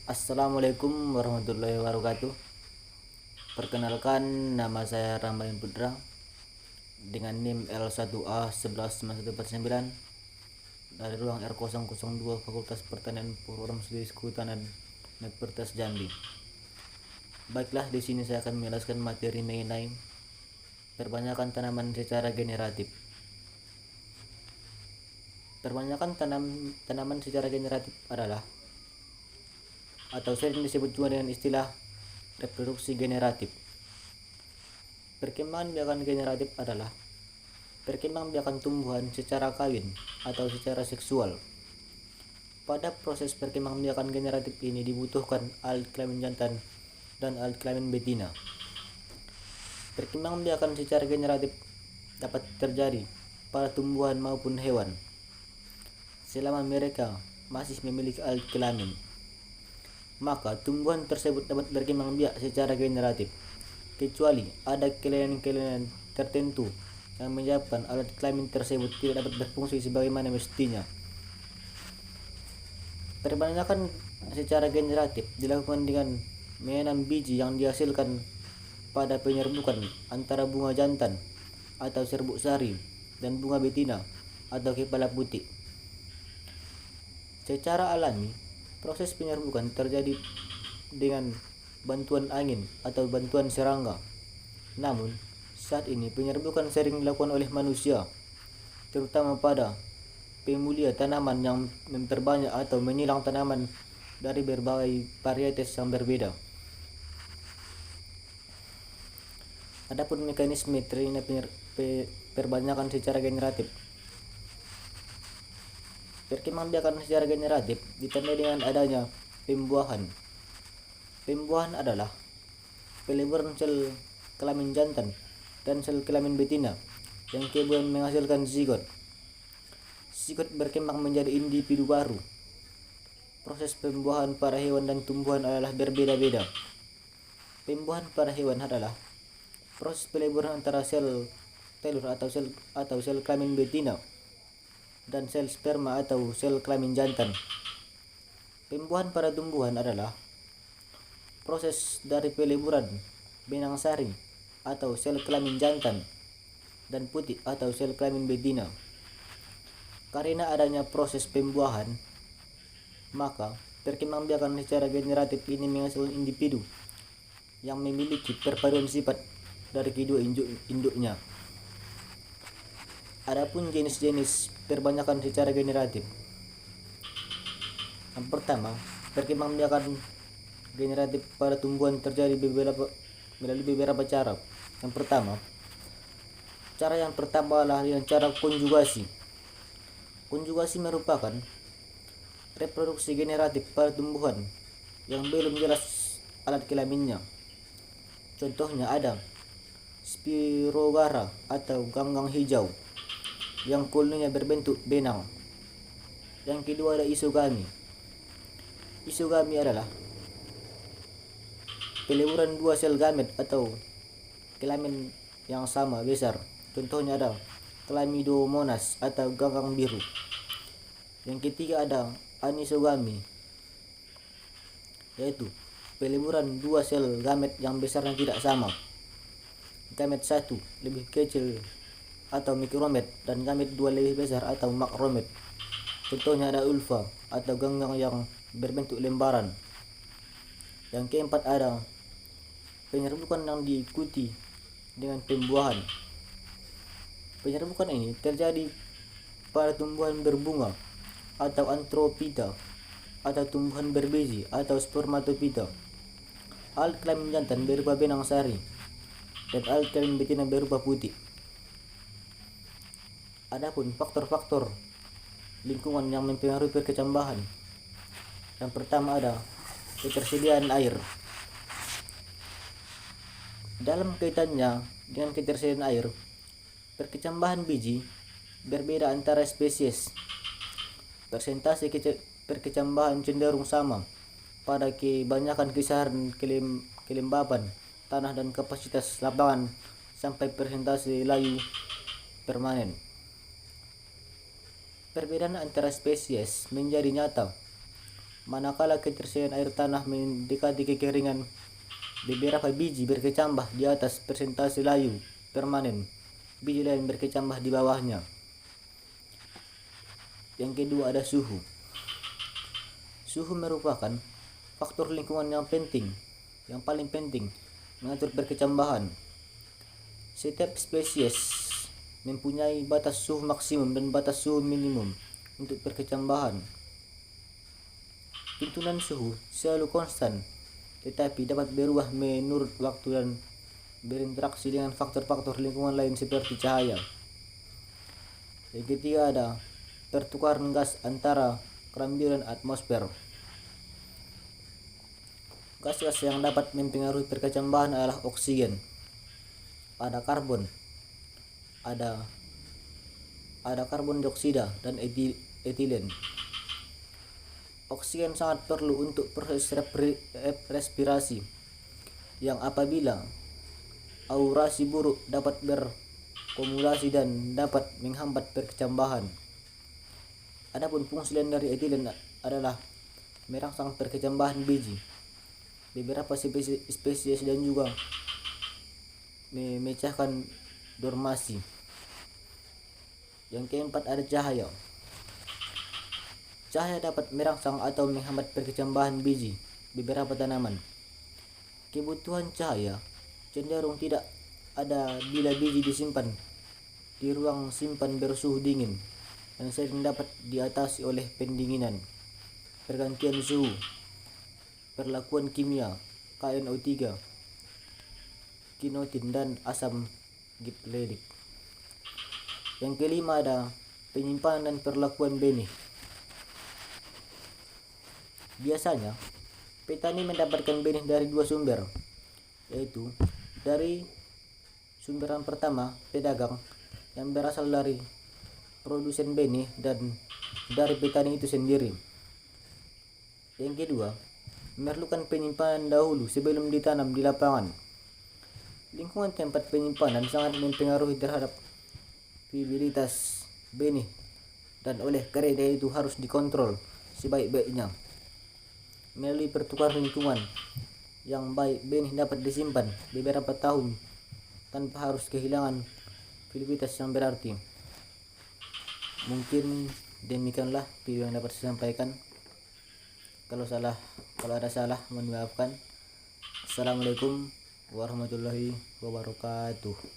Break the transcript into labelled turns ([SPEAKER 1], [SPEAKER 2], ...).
[SPEAKER 1] Assalamualaikum warahmatullahi wabarakatuh. Perkenalkan, nama saya Ramadan Putra dengan NIM L1A119149 dari ruang R002 Fakultas Pertanian Program Studi Kehutanan Universitas Jambi. Baiklah, di sini saya akan menjelaskan materi mengenai perbanyakan tanaman secara generatif. Perbanyakan tanaman secara generatif adalah atau sering disebut juga dengan istilah reproduksi generatif. Perkembangan biakan generatif adalah perkembangan biakan tumbuhan secara kawin atau secara seksual. Pada proses perkembangan biakan generatif ini dibutuhkan alat kelamin jantan dan alat kelamin betina. Perkembangan biakan secara generatif dapat terjadi pada tumbuhan maupun hewan selama mereka masih memiliki alat kelamin. Maka tumbuhan tersebut dapat berkembang biak secara generatif, kecuali ada kelainan-kelainan tertentu yang menyebabkan alat kelamin tersebut tidak dapat berfungsi sebagaimana mestinya. Perbanyakan secara generatif dilakukan dengan menanam biji yang dihasilkan pada penyerbukan antara bunga jantan atau serbuk sari dan bunga betina atau kepala putih. Secara alami, proses penyerbukan terjadi dengan bantuan angin atau bantuan serangga. Namun, saat ini penyerbukan sering dilakukan oleh manusia, terutama pada pemulia tanaman yang memperbanyak atau menyilang tanaman dari berbagai varietas yang berbeda. Adapun mekanisme terjadinya perbanyakan secara generatif. Perkembangan biakan secara generatif ditandai dengan adanya pembuahan. Pembuahan adalah peleburan sel kelamin jantan dan sel kelamin betina yang kemudian menghasilkan zigot. Zigot berkembang menjadi individu baru. Proses pembuahan pada hewan dan tumbuhan adalah berbeda-beda. Pembuahan pada hewan adalah proses peleburan antara sel telur atau sel kelamin betina dan sel sperma atau sel kelamin jantan. Pembuahan pada tumbuhan adalah proses dari peleburan benang sari atau sel kelamin jantan dan putih atau sel kelamin betina. Karena adanya proses pembuahan, maka perkembangan biakan secara generatif ini menghasilkan individu yang memiliki perpaduan sifat dari kedua induknya. Adapun jenis-jenis perbanyakan secara generatif. Yang pertama, perkembangan biakan generatif pada tumbuhan terjadi melalui beberapa cara. Yang pertama, cara yang pertama adalah dengan cara konjugasi. Konjugasi merupakan reproduksi generatif pada tumbuhan yang belum jelas alat kelaminnya. Contohnya ada Spirogara atau ganggang hijau yang kulitnya berbentuk benang. Yang kedua ada isogami. Isogami adalah peleburan dua sel gamet atau kelamin yang sama besar. Contohnya ada Chlamydomonas atau ganggang biru. Yang ketiga ada anisogami, yaitu peleburan dua sel gamet yang besarnya tidak sama. Gamet satu lebih kecil atau mikromet dan gamet dua lebih besar atau makromet. Contohnya ada ulva atau ganggang yang berbentuk lembaran. Yang keempat ada penyerbukan yang diikuti dengan pembuahan. Penyerbukan ini terjadi pada tumbuhan berbunga atau antropita atau tumbuhan berbiji atau spermatopita. Alat kelamin jantan berupa benang sari dan alat kelamin betina berupa putih. Adapun faktor-faktor lingkungan yang mempengaruhi perkecambahan. Yang pertama ada ketersediaan air. Dalam kaitannya dengan ketersediaan air, perkecambahan biji berbeda antara spesies. Persentase perkecambahan cenderung sama pada kebanyakan kisaran kelembapan tanah dan kapasitas lapangan sampai persentase layu permanen. Perbedaan antara spesies menjadi nyata Manakala ketersediaan air tanah mendekati kekeringan, beberapa biji berkecambah di atas persentase layu permanen, biji lain berkecambah di bawahnya. Yang kedua ada suhu. Suhu merupakan faktor lingkungan yang paling penting mengatur perkecambahan. Setiap spesies mempunyai batas suhu maksimum dan batas suhu minimum untuk perkecambahan. Tuntunan suhu selalu konstan, tetapi dapat berubah menurut waktu dan berinteraksi dengan faktor-faktor lingkungan lain seperti cahaya. Yang ketiga ada pertukaran gas antara kerambi dan atmosfer. Gas-gas yang dapat mempengaruhi perkecambahan adalah oksigen, ada karbon, ada karbon dioksida dan etilen. Oksigen sangat perlu untuk proses respirasi, yang apabila aurasi buruk dapat berkumulasi dan dapat menghambat perkecambahan. Adapun fungsi lain dari etilen adalah merangsang perkecambahan biji beberapa spesies dan juga memecahkan dormasi. Yang keempat ada cahaya. Cahaya dapat merangsang atau menghambat perkecambahan biji beberapa tanaman. Kebutuhan cahaya cenderung tidak ada bila biji disimpan di ruang simpan bersuhu dingin dan sering dapat diatasi oleh pendinginan, pergantian suhu, perlakuan kimia KNO3, kinotin dan asam gibberellic. Yang kelima ada penyimpanan dan perlakuan benih. Biasanya, petani mendapatkan benih dari dua sumber, yaitu dari sumberan pertama, pedagang, yang berasal dari produsen benih dan dari petani itu sendiri. Yang kedua, memerlukan penyimpanan dahulu sebelum ditanam di lapangan. Lingkungan tempat penyimpanan sangat mempengaruhi terhadap viabilitas benih dan oleh karena itu harus dikontrol sebaik-baiknya. Melalui pertukaran lingkungan yang baik, benih dapat disimpan beberapa tahun tanpa harus kehilangan viabilitas yang berarti. Mungkin demikianlah video yang dapat saya sampaikan. Kalau ada salah mohon dimaafkan. Assalamualaikum warahmatullahi wabarakatuh.